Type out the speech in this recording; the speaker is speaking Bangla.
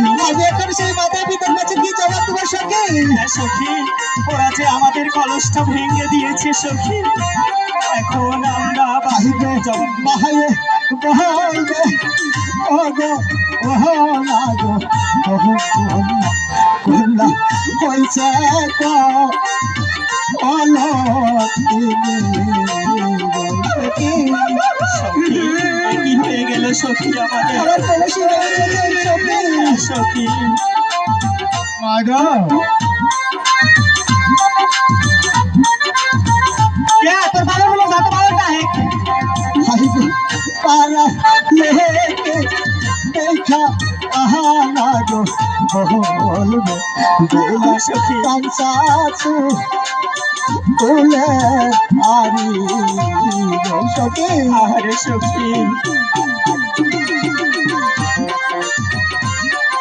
সখী আমি এখন সেই মাতা পিতার কাছে কি জবাব দেবো সখী? হ্যাঁ সখী, ওরা যে আমাদের কলসটা ভেঙে দিয়েছে সখী। এখন আমরা বাহিরে যাব। বাহায়ে বাহায়ে ওগো ওহো লাগো ওহো কোলা হইছে কো ওলো সখী, কি হয়ে গেল সখী আমাদের? আমার কলসি ভেঙে গেছে সখী। সখী মাগো কে তোর ভালো হলো যত ভালোটা হে হাইগো পারা লেকে দেখা আহা লাগো বলবো গোলা সখী কাঞ্চাছু কোলে আরি গো সখী আরে সখী